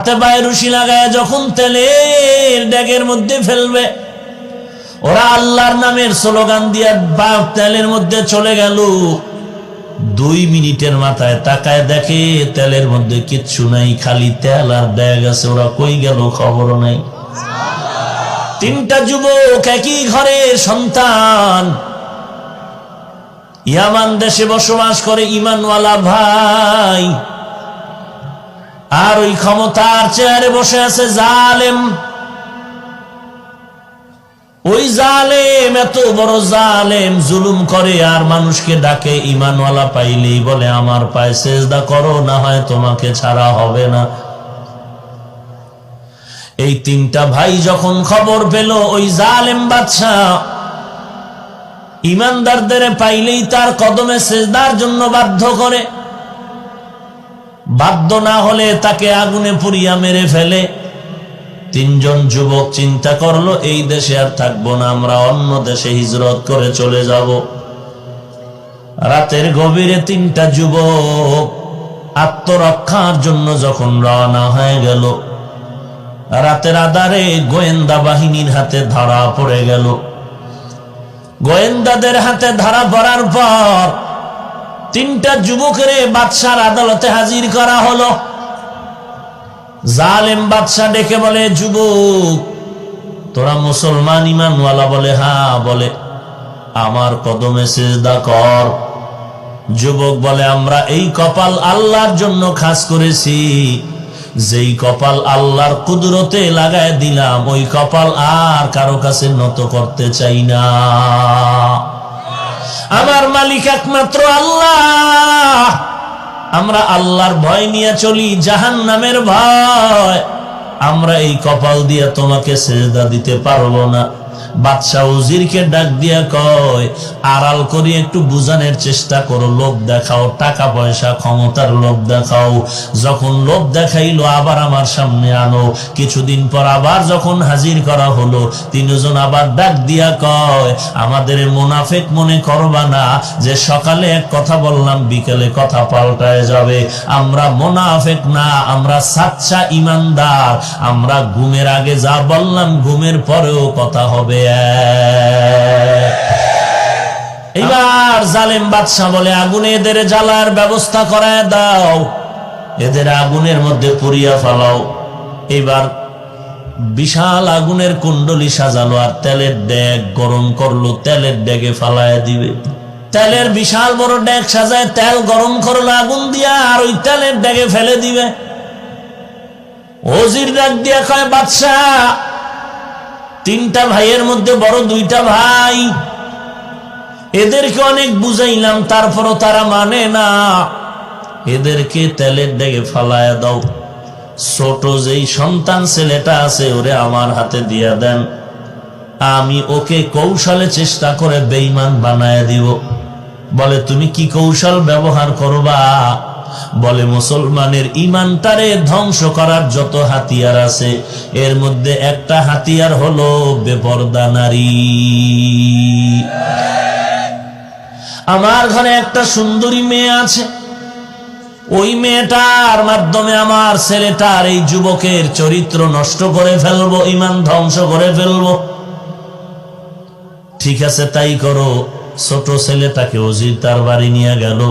হাতে পায়ে রশি লাগায় যখন তেলের ডেগের মধ্যে ফেলবে, ওরা আল্লাহর নামের স্লোগান দিয়ে তেলের মধ্যে চলে গেল। 2 মিনিটের মাথায় তাকায় দেখে তেলের মধ্যে কিচ্ছু নাই, খালি তেল আর ডেগ আছে। ওরা কই গেল খবর নাই। 3টা যুবক, একই ঘরের সন্তান, ইয়ামান দেশে বসবাস করে, ঈমানওয়ালা ভাই। আর ওই ক্ষমতার চেয়ারে বসে আছে জালেম। ওই জালেম এত বড় জালেম, জুলুম করে আর মানুষকে ডাকে। ঈমানওয়ালা পাইলেই বলে আমার পায়ে সেজদা করো, না হয় তোমাকে ছাড়া হবে না। এই 3টা ভাই যখন খবর পেল ওই জালেম বাদশা ঈমানদারদের পাইলেই তার কদমে সেজদার জন্য বাধ্য করে, বাধ্য না হলে তাকে আগুনে পুড়িয়া মেরে ফেলে। 3 জন যুবক চিন্তা করলো এই দেশে আর থাকবো না, আমরা অন্য দেশে হিজরত করে চলে যাব। রাতের গভীরে 3টা যুবক আত্মরক্ষার জন্য যখন রওনা হয়ে গেল, রাতের আধারে গোয়েন্দা বাহিনীর হাতে ধরা পড়ে গেল। গোয়েন্দাদের হাতে ধরা পড়ার পর 3টা যুবকের বাদশার আদালতে হাজির করা হলো। জালেম বাদশা ডেকে বলে, যুবক তোরা মুসলমান ঈমানওয়ালা? বলে হ্যাঁ। বলে আমার কদমে সিজদা কর। যুবক বলে আমরা এই কপাল আল্লাহর জন্য খাস করেছি, যেই কপাল আল্লাহর কুদরতে লাগায় দিলাম ওই কপাল আর কারো কাছে নত করতে চাই না। আমার মালিক একমাত্র আল্লাহ, আমরা আল্লাহর ভয় নিয়ে চলি, জাহান্নামের ভয়। আমরা এই কপাল দিয়ে তোমাকে সেজদা দিতে পারবো না। বাদশা উজিরকে ডাক দিয়া কয়, আড়াল করে একটু বুঝানোর চেষ্টা করো, লোভ দেখাও, টাকা পয়সা ক্ষমতার লোভ দেখাও। যখন লোভ দেখাইলো আবার আমার সামনে আনো। কিছুদিন পর আবার যখন হাজির করা হলো, 3 জন আবার ডাক দিয়া কয়, আমাদের মুনাফিক মনে করবা না যে সকালে এক কথা বললাম বিকেলে কথা পাল্টায় যাবে। আমরা মুনাফিক না, আমরা সাচ্চা ঈমানদার। আমরা ঘুমের আগে যা বললাম ঘুমের পরেও কথা হবে। এবার জালেম বাদশা বলে, আগুনে এদের জ্বালার ব্যবস্থা করায় দাও, এদের আগুনের মধ্যে পুড়িয়া ফেলাও। এবার বিশাল আগুনের কুণ্ডলি সাজালো আর তেলের ডেক গরম করলো, তেলের ডেকে ফালায় দিবে। তেলের বিশাল বড় ডেক সাজায় তেল গরম করলো আগুন দিয়া, আর ওই তেলের ডেকে ফেলে দিবে। ওজির ডাক দিয়া কয়, বাদশা 3টা ভাইয়ের মধ্যে বড় 2টা ভাই, এদেরকে অনেক বুঝাইলাম তারপরও তারা মানে না, এদেরকে তেলের ডেকে ফালায় দাও। ছোট যেই সন্তান ছেলেটা আছে ওরে আমার হাতে দিয়া দেন, আমি ওকে কৌশলে চেষ্টা করে বেঈমান বানায় দিব। বলে তুমি কি কৌশল ব্যবহার করবা? বলে মুসলমানের ঈমানটারে ধ্বংস করার যত হাতিয়ার আছে এর মধ্যে একটা হাতিয়ার হলো বেপরদা নারী। আমার ঘরে একটা সুন্দরী মেয়ে আছে, ওই মেয়েটার মাধ্যমে আমার ছেলেটার এই যুবকের চরিত্র নষ্ট করে ফেলবো, ঈমান ধ্বংস করে ফেলবো। ঠিক আছে তাই করো। ছোট ছেলেটাকে ওজির তার বাড়ি নিয়ে গেল,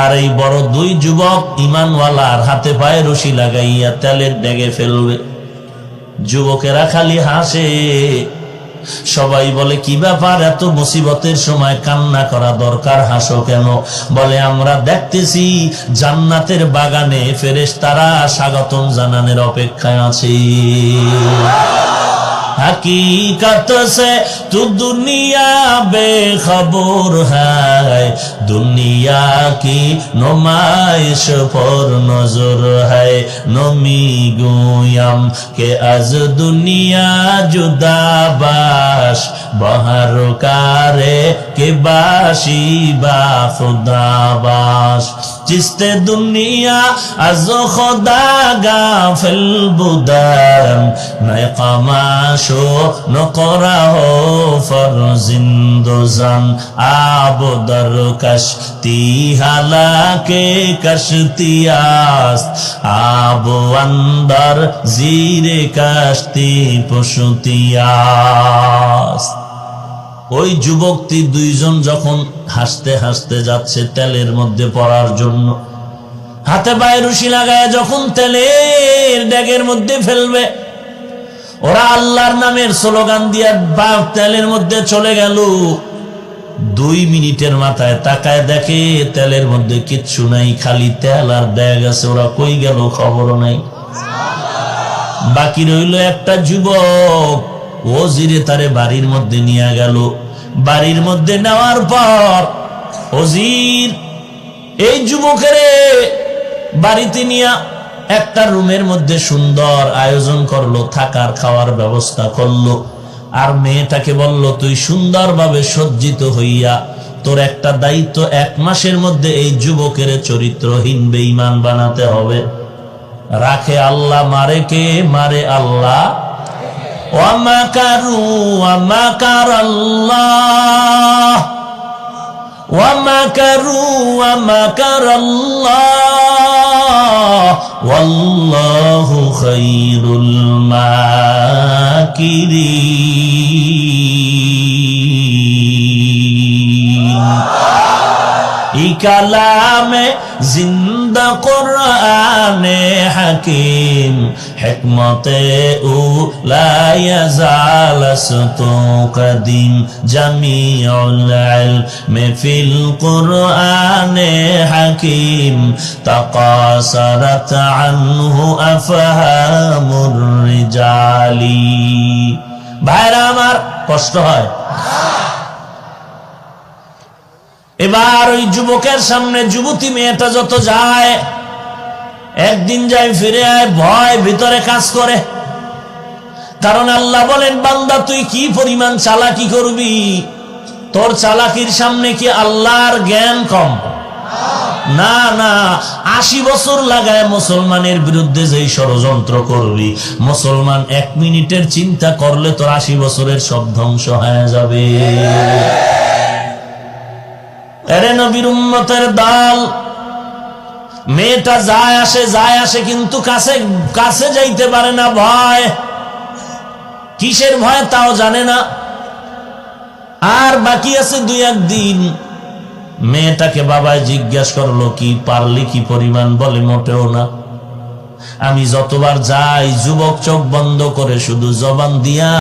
আর এই বড় 2 যুবক ঈমানওয়ালার হাতে পায়ে রশি লাগাইয়া তেলের ডেগে ফেলবে। যুবকেরা খালি হাসে, সবাই বলে কি ব্যাপার, এত মুসিবতের সময় কান্না করা দরকার, হাসো কেন? বলে আমরা দেখতেছি জান্নাতের বাগানে ফেরেশতারা স্বাগতম জানানোর অপেক্ষায় আছে। हकीकत से तू दुनिया बेखबर है, दुनिया की नुमाइश पर नजर है। नमी गोयम के आज दुनिया जुदा बाश, बहर कारे के बाशी बा खुदा बाश। চিস্তে দুনিয়া আজ খোদা গাফিল বুদাম নাই কামাশো নকরা হো ফরজিন্দোজান আবদর কশতি হালাকে কশতিয়াস আবো আন্দার জিরে কশতি পশুতিয়াস। ওই যুবকটি দুইজন যখন হাসতে হাসতে যাচ্ছে তেলের মধ্যে পড়ার জন্য, হাতে পায়ে রশি লাগায় যখন তেলের ড্যাগের মধ্যে ফেলবে, ওরা আল্লাহর নামের স্লোগান দিয়ে তেলের মধ্যে চলে গেল। 2 মিনিটের মাথায় তাকায় দেখে তেলের মধ্যে কিচ্ছু নাই, খালি তেল আর ড্যাগ আছে। ওরা কই গেল খবরও নাই। বাকি রইল একটা যুবক, ও জিরে তারে বাড়ির মধ্যে নিয়ে গেল। বাড়ির মধ্যে নেওয়ার পর ওজির এই যুবকের বাড়িতে নিয়ে একটা রুমের মধ্যে সুন্দর আয়োজন করলো, থাকার খাওয়ার ব্যবস্থা করলো। আর মেয়েটাকে বলল, তুই সুন্দরভাবে সজ্জিত হইয়া তোর একটা দায়িত্ব, 1 মাসের মধ্যে এই যুবকের চরিত্রহীন বেঈমান বানাতে হবে। রাখে আল্লাহ, মারে কে? মারে আল্লাহ। ومكروا ومكر الله ومكروا ومكر الله والله خير الماكرين। কালামে জিন্দা কুরআনে হাকিম হিকমতে উ লা ইয়াজালাসতু কদিম জামিউল ইলমি ফিল কুরআনে হাকিম তাকাসারাত আনহু আফহামুর রিজালি। ভাইরা আমার, কষ্ট হয়। এবার ওই যুবকের সামনে যুবতী মেয়েটা যত যায়, একদিন যায় ফিরে আয়, ভয় ভিতরে কাজ করে। কারণ আল্লাহ বলেন, বান্দা তুই কি পরিমাণ চালাকি করবি, তোর চালাকির সামনে কি আল্লাহর জ্ঞান কম? না না, 80 বছর লাগায় মুসলমানের বিরুদ্ধে যেই ষড়যন্ত্র করবি, মুসলমান 1 মিনিটের চিন্তা করলে তোর 80 বছরের সব ধ্বংস হয়ে যাবে। এরে নবীর উম্মতের দল, মেয়েটা যায় আসে কিন্তু কাছে যাইতে পারে না। ভয়, কিসের ভয় তাও জানে না। আর বাকি আছে 2-1 দিন। মেয়েটাকে বাবায় জিজ্ঞাসা করলো, কি পারলি কি পরিমাণ? বলে, মোটেও না। আমি যতবার যাই যুবক চোখ বন্ধ করে শুধু জবান দিয়া